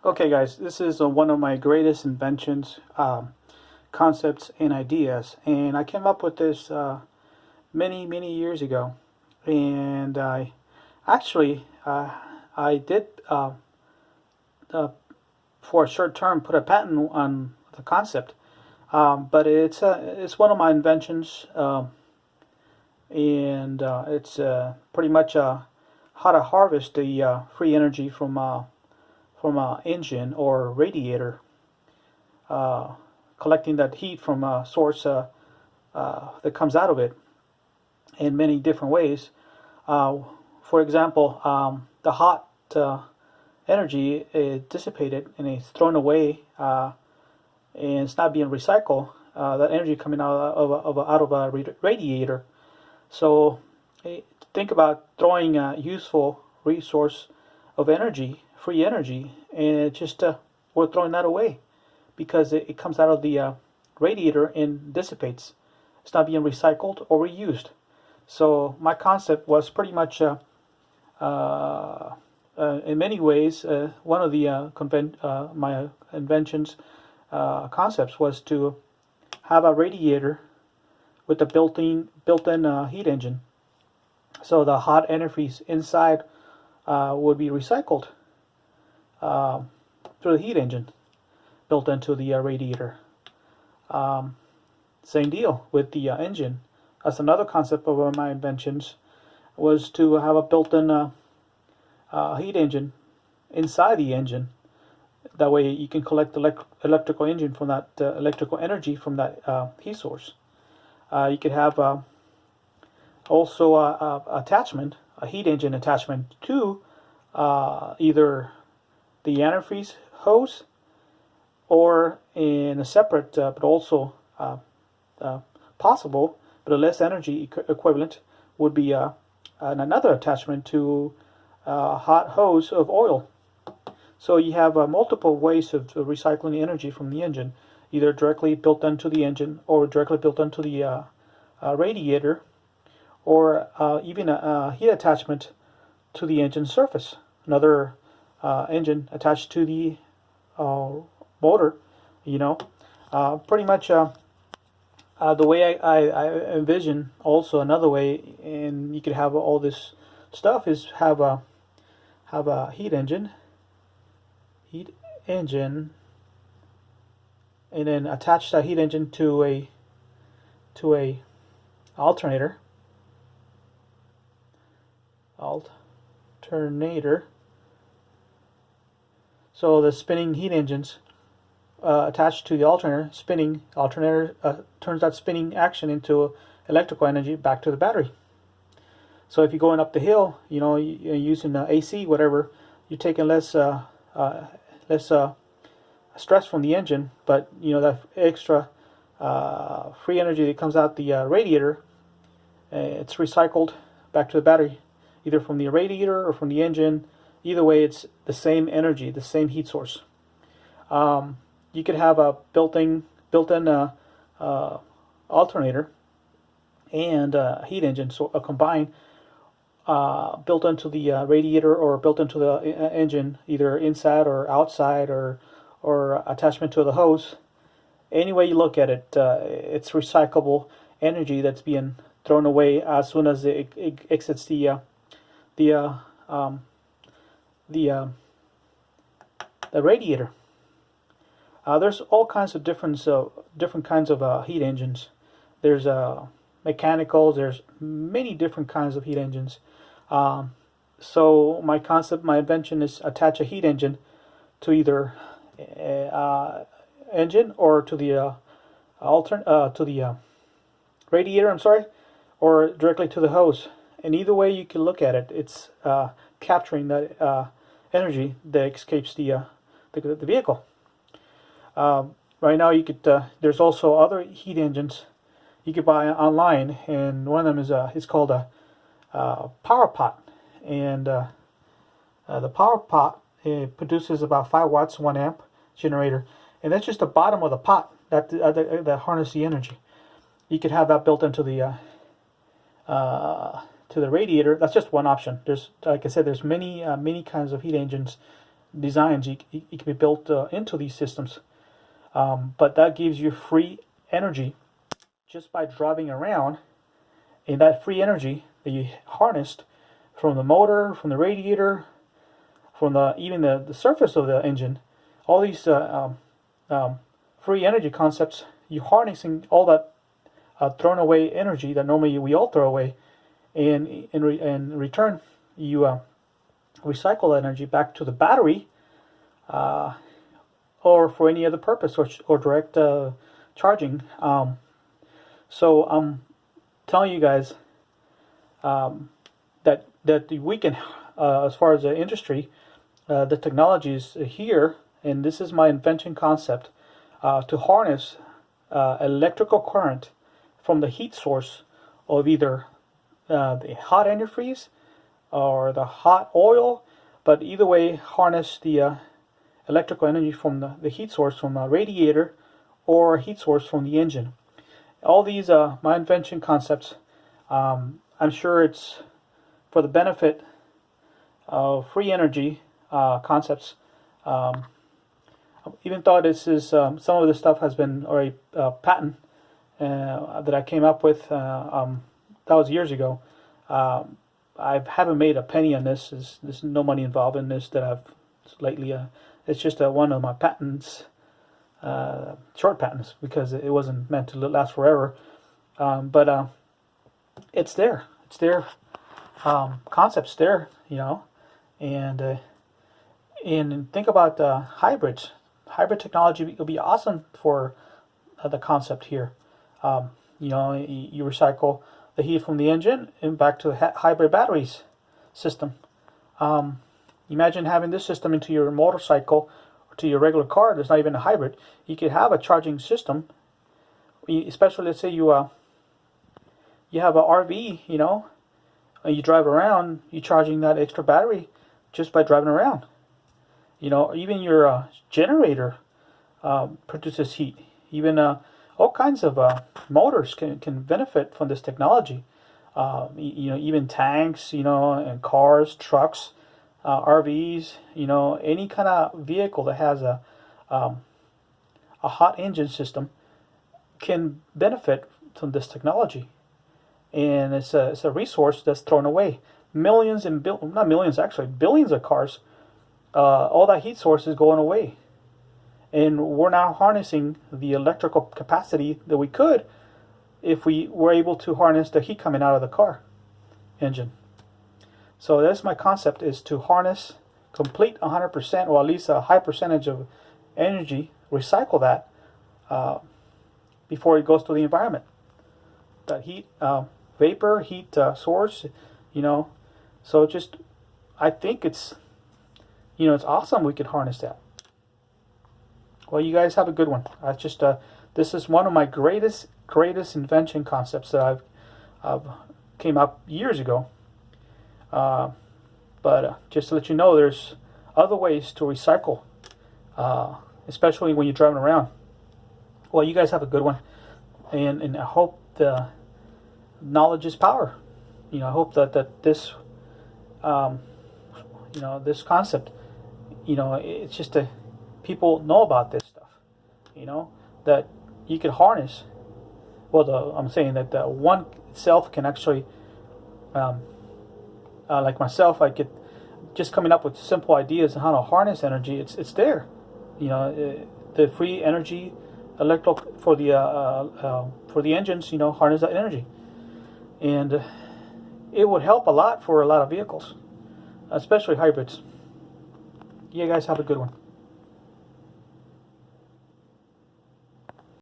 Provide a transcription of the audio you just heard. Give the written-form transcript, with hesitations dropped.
Okay, guys, this is one of my greatest inventions, concepts, and ideas. And I came up with this many years ago. And I actually, I did, uh, for a short term, put a patent on the concept. But it's one of my inventions, and it's pretty much how to harvest the free energy from an engine or radiator, uh, collecting that heat from a source that comes out of it in many different ways. Uh, for example, the hot energy is dissipated and it's thrown away, and it's not being recycled. That energy coming out of a radiator. So think about throwing a useful resource of energy, free energy, and it just we're throwing that away because it comes out of the radiator and dissipates. It's not being recycled or reused. So my concept was pretty much, uh, in many ways, one of the my inventions concepts was to have a radiator with a built-in heat engine. So the hot antifreeze inside would be recycled uh, through the heat engine built into the radiator. Um, Same deal with the engine. That's another concept of one of my inventions, was to have a built-in heat engine inside the engine. That way you can collect electrical engine from that electrical energy from that heat source. You could have also attachment, a heat engine attachment to either the antifreeze hose, or in a separate but also uh, possible but a less energy equivalent would be another attachment to a hot hose of oil. So you have multiple ways of recycling energy from the engine, either directly built into the engine or directly built into the radiator, or even a heat attachment to the engine surface. Another engine attached to the uh, motor, you know. Pretty much the way I envision also another way, and you could have all this stuff, is have a heat engine, and then attach that heat engine to a alternator, alternator. So the spinning heat engines attached to the alternator turns that spinning action into electrical energy back to the battery. So if you're going up the hill, you're using AC, whatever, you're taking less stress from the engine, but that extra free energy that comes out the radiator, it's recycled back to the battery, either from the radiator or from the engine. Either way, it's the same energy, the same heat source. You could have a built-in alternator and heat engine, so a combined, built into the radiator or built into the engine, either inside or outside, or attachment to the hose. Any way you look at it, it's recyclable energy that's being thrown away as soon as it exits the the uh, the radiator. There's all kinds of different kinds of heat engines. There's mechanicals. There's many different kinds of heat engines. Um, so my invention is attach a heat engine to either engine or to the to the radiator. I'm sorry, or directly to the hose. And either way you can look at it, it's capturing that energy that escapes the vehicle. Right now, you could. There's also other heat engines you could buy online, and one of them is called a power pot, and the power pot, it produces about 5 watts, 1 amp generator, and that's just the bottom of the pot that harness the energy. You could have that built into to the radiator. That's just one option. There's, like I said, there's many kinds of heat engines designs it can be built into these systems. But that gives you free energy just by driving around, and that free energy that you harnessed from the motor, from the radiator, from even the surface of the engine, all these free energy concepts, you harnessing all that thrown away energy that normally we all throw away, and in return you recycle that energy back to the battery, or for any other purpose, or direct charging. So I'm telling you guys that we can, as far as the industry, the technology is here, and this is my invention concept, to harness electrical current from the heat source of either the hot antifreeze or the hot oil, but either way, harness the electrical energy from the heat source from a radiator or a heat source from the engine. All these my invention concepts, I'm sure it's for the benefit of free energy concepts. Even though this is some of this stuff has been already patent that I came up with, that was years ago. I haven't made a penny on this. There's no money involved in this that I've lately. It's just one of my patents, short patents, because it wasn't meant to last forever. But it's there. It's there. Concepts there, and think about hybrids. Hybrid technology will be awesome for the concept here. You recycle the heat from the engine and back to the hybrid batteries system. Imagine having this system into your motorcycle or to your regular car that's not even a hybrid. You could have a charging system, especially let's say you have an RV, and you drive around, you're charging that extra battery just by driving around. Even your generator produces heat. Even all kinds of motors can benefit from this technology. Even tanks, and cars, trucks, RVs, any kind of vehicle that has a hot engine system can benefit from this technology. And it's a resource that's thrown away. Millions and not millions, actually billions of cars. All that heat source is going away, and we're now harnessing the electrical capacity that we could if we were able to harness the heat coming out of the car engine. So that's my concept, is to harness complete 100%, or at least a high percentage of energy, recycle that before it goes to the environment. That heat, vapor, heat source, so just, I think it's awesome we could harness that. Well, you guys have a good one. This is one of my greatest invention concepts that I've came up years ago. But just to let you know, there's other ways to recycle, especially when you're driving around. Well, you guys have a good one, and I hope the knowledge is power. I hope that this, this concept, it's just people know about this stuff, that you can harness. Well, I'm saying that the one itself can actually, like myself, I get just coming up with simple ideas on how to harness energy. It's there, the free energy, electrical for the engines, harness that energy, and it would help a lot for a lot of vehicles, especially hybrids. You guys have a good one.